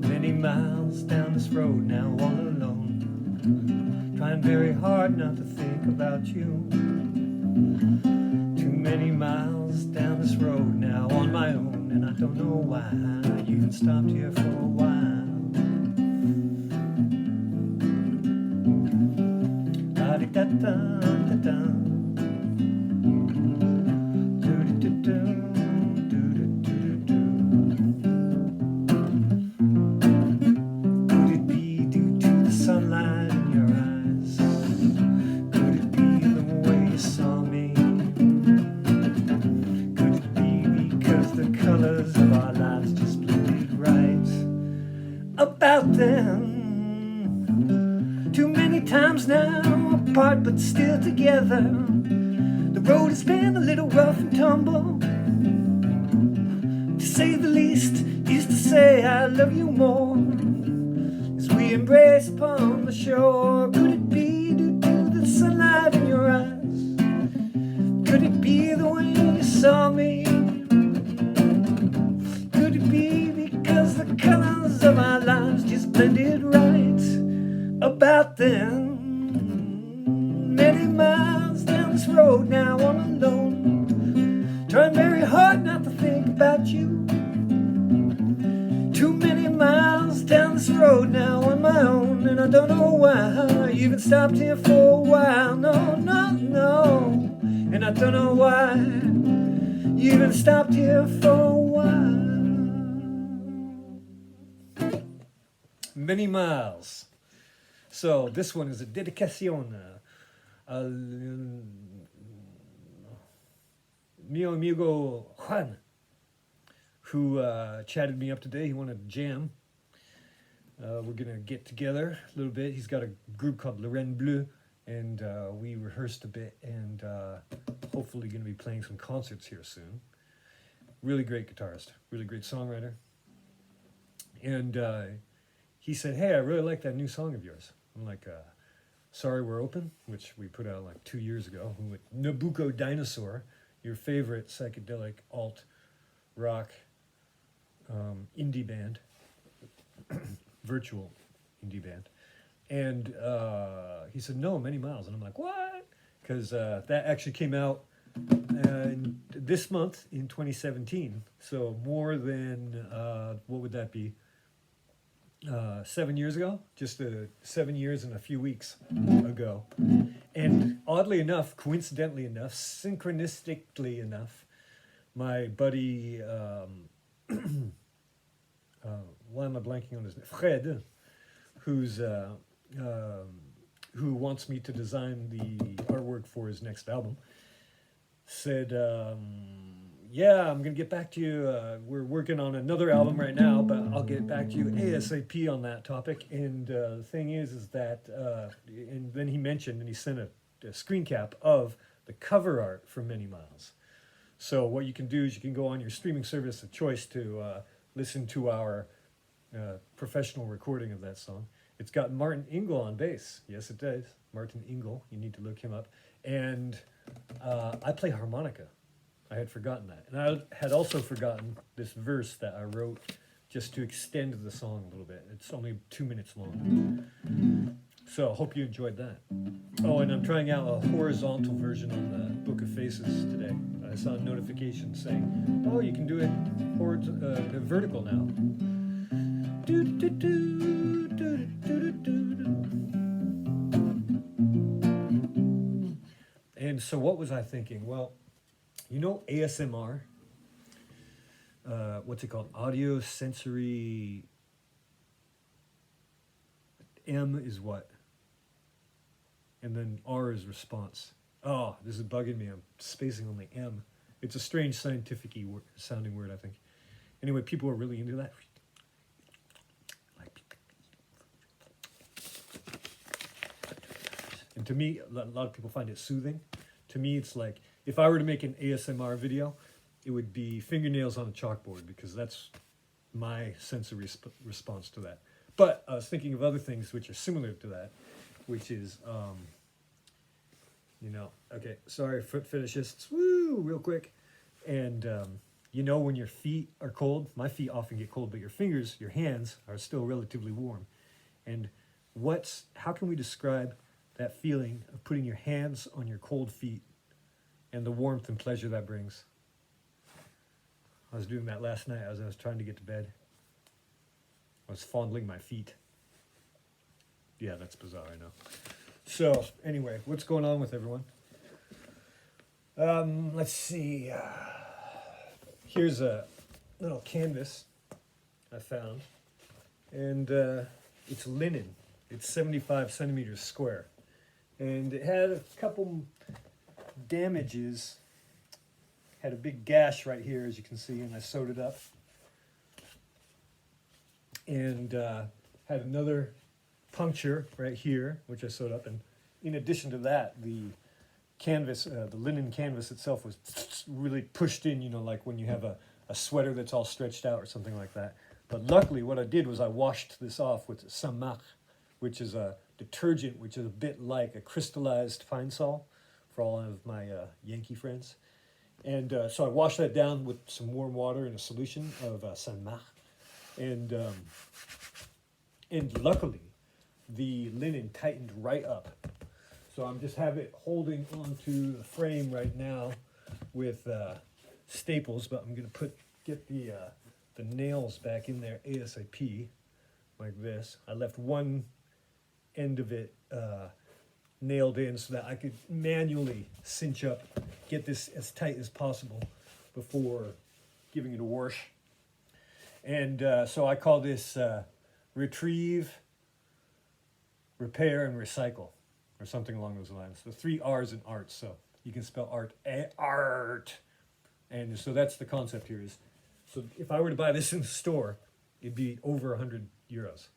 Many miles down this road now all alone, trying very hard not to think about you. Too many miles down this road now on my own, and I don't know why I even stopped here for a while. La-di-da-da-da-da. Could it be due to the sunlight in your eyes? Could it be the way you saw me? Could it be because the colors of our lives just blended right about them? Too many times now apart but still together. The road has been a little rough and tumble, to say the least. Used to say I love you more as we embrace upon the shore. Could it be due to the sunlight in your eyes? Could it be the way you saw me? Could it be because the colors of our lives just blended right about them? Many miles down this road now all alone, trying very hard not to think about you. Too many miles down this road now on my own, and I don't know why I even stopped here for a while. No, no, no. And I don't know why you even stopped here for a while. Many miles. So this one is a dedicación al mio amigo Juan, who chatted me up today. He wanted to jam. We're going to get together a little bit. He's got a group called Le Ren Bleu, and we rehearsed a bit, and hopefully going to be playing some concerts here soon. Really great guitarist, really great songwriter. And he said, hey, I really like that new song of yours. I'm like, Sorry We're Open, which we put out like 2 years ago, with Nabucco Dinosaur, your favorite psychedelic alt rock indie band, virtual indie band. And he said, no, Many Miles. And I'm like, what? Because that actually came out this month in 2017. So more than, what would that be? 7 years ago, just 7 years and a few weeks ago. And oddly enough, coincidentally enough, synchronistically enough, my buddy, why am I blanking on his name? Fred, who wants me to design the artwork for his next album, said, yeah, I'm going to get back to you. We're working on another album right now, but I'll get back to you ASAP on that topic. And the thing is that, and then he mentioned, and he sent a screen cap of the cover art for Many Miles. So what you can do is you can go on your streaming service of choice to listen to our professional recording of that song. It's got Martin Ingle on bass. Yes, it does. Martin Ingle. You need to look him up. And I play harmonica. I had forgotten that. And I had also forgotten this verse that I wrote just to extend the song a little bit. It's only 2 minutes long. So I hope you enjoyed that. Oh, and I'm trying out a horizontal version on the Book of Faces today. I saw a notification saying, oh, you can do it vertical now. And so what was I thinking? Well, you know ASMR? What's it called? Audio sensory. M is what? And then R is response. Oh, this is bugging me. I'm spacing on the M. It's a strange scientific-y sounding word, I think. Anyway, people are really into that. And to me, a lot of people find it soothing. To me, it's like, if I were to make an ASMR video, it would be fingernails on a chalkboard, because that's my sensory response to that. But I was thinking of other things which are similar to that, which is, you know, okay, sorry, foot fetishists, woo, real quick. And, you know, when your feet are cold, my feet often get cold, but your fingers, your hands are still relatively warm. And how can we describe that feeling of putting your hands on your cold feet and the warmth and pleasure that brings? I was doing that last night as I was trying to get to bed. I was fondling my feet. Yeah, that's bizarre, I know. So, anyway, what's going on with everyone? Let's see. Here's a little canvas I found. And it's linen. It's 75 centimeters square. And it had a couple damages. Had a big gash right here, as you can see, and I sewed it up. And had another puncture right here, which I sewed up. And in addition to that, the canvas, the linen canvas itself was really pushed in, you know, like when you have a sweater that's all stretched out or something like that. But luckily, what I did was I washed this off with Samak, which is a detergent, which is a bit like a crystallized Fine Sol for all of my Yankee friends. And so I washed that down with some warm water in a solution of Samak. And luckily, the linen tightened right up. So I'm just have it holding onto the frame right now with staples, but I'm gonna get the nails back in there ASAP, like this. I left one end of it nailed in so that I could manually cinch up, get this as tight as possible before giving it a wash. And so I call this retrieve, repair, and recycle, or something along those lines. The 3 R's in art, so you can spell art, art. And so that's the concept here is, so if I were to buy this in the store, it'd be over 100 euros.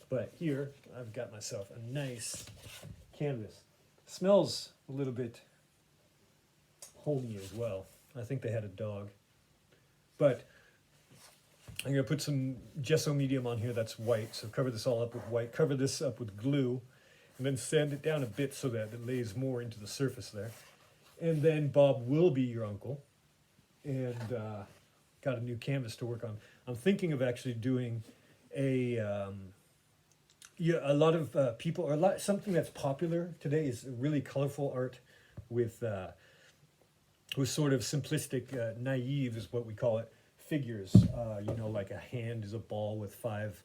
But here, I've got myself a nice canvas. Smells a little bit homey as well. I think they had a dog. But I'm going to put some gesso medium on here that's white. So cover this all up with white. Cover this up with glue. And then sand it down a bit so that it lays more into the surface there. And then Bob will be your uncle. And got a new canvas to work on. I'm thinking of actually doing a lot of people, or something that's popular today is really colorful art with sort of simplistic, naive is what we call it, figures. You know, like a hand is a ball with 5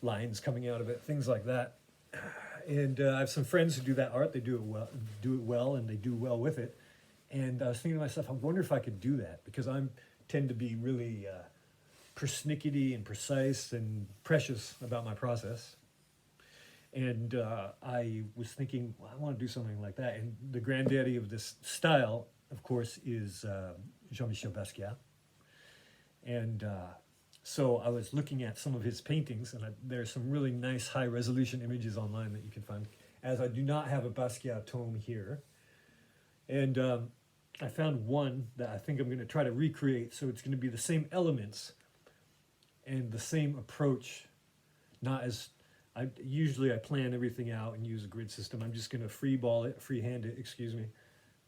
lines coming out of it, things like that. And I have some friends who do that art. They do it well, and they do well with it. And I was thinking to myself, I wonder if I could do that, because I tend to be really persnickety and precise and precious about my process. And I was thinking, well, I want to do something like that. And the granddaddy of this style, of course, is Jean-Michel Basquiat. And so I was looking at some of his paintings, and there's some really nice high-resolution images online that you can find, as I do not have a Basquiat tome here. And I found one that I think I'm going to try to recreate, so it's going to be the same elements and the same approach, not as... Usually I plan everything out and use a grid system. I'm just going to freehand it,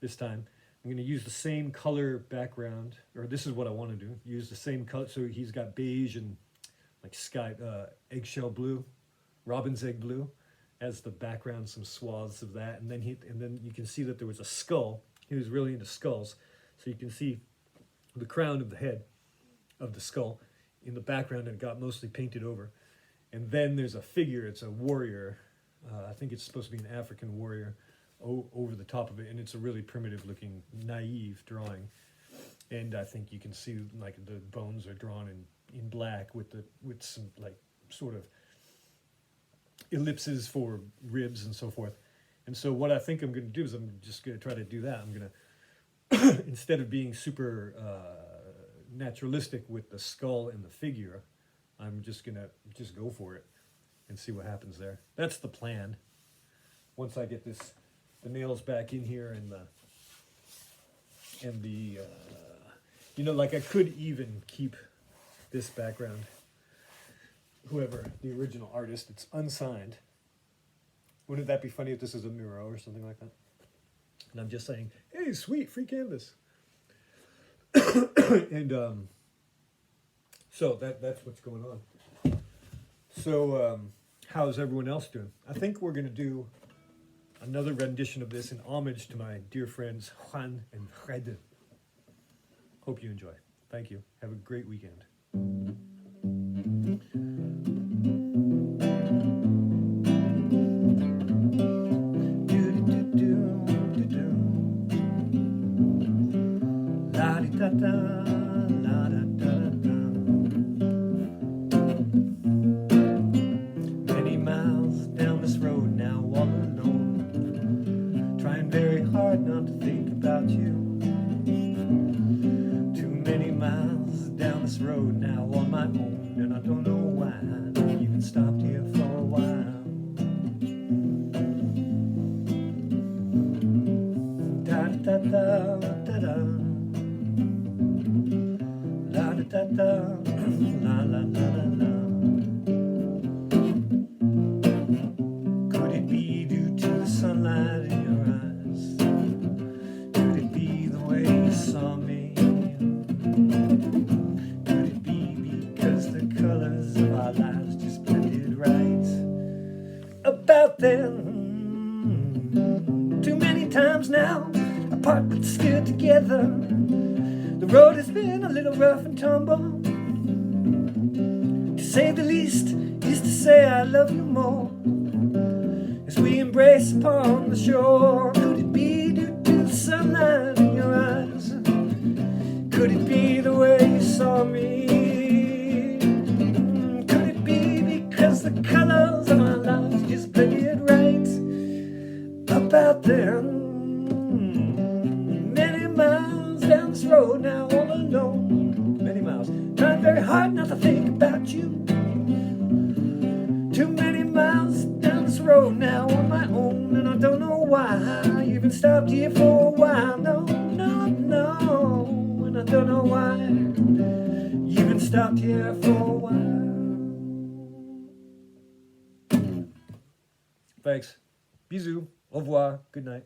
this time. I'm going to use the same color background, or this is what I want to do. Use the same color, so he's got beige and like sky, eggshell blue, robin's egg blue as the background, some swaths of that. And then you can see that there was a skull. He was really into skulls. So you can see the crown of the head of the skull in the background, and it got mostly painted over. And then there's a figure, it's a warrior. I think it's supposed to be an African warrior over the top of it. And it's a really primitive looking, naive drawing. And I think you can see like the bones are drawn in black with some like sort of ellipses for ribs and so forth. And so what I think I'm going to do is I'm just going to try to do that. I'm going to, instead of being super naturalistic with the skull and the figure, I'm just going to go for it and see what happens there. That's the plan. Once I get the nails back in here and and the, you know, like I could even keep this background. Whoever, the original artist, it's unsigned. Wouldn't that be funny if this is a Miro or something like that? And I'm just saying, hey, sweet, free canvas. And so that's what's going on. So how's everyone else doing? I think we're going to do another rendition of this in homage to my dear friends Juan and Fred. Hope you enjoy. Thank you. Have a great weekend. Many miles down this road now, all alone, trying very hard not to think about you. Too many miles down this road now on my own, and I don't know why I even stopped here for a while. Da da da da da. La da da da, la la la la la. Could it be due to the sunlight in your eyes? Could it be the way you saw me? Could it be because the colors of our lives just blended right? About then, too many times now, apart but still together. The road has been a little rough and tumble. To say the least is to say I love you more. As we embrace upon the shore, could it be due to the sunlight in your eyes? Could it be the way you saw me? Could it be because the colors of our lives just blended right? About them, many miles down this road now, all alone, many miles, trying very hard not to think about you. Too many miles down this road now on my own, and I don't know why I even stopped here for a while. No, no, no, and I don't know why I even stopped here for a while. Thanks. Bisous. Au revoir. Good night.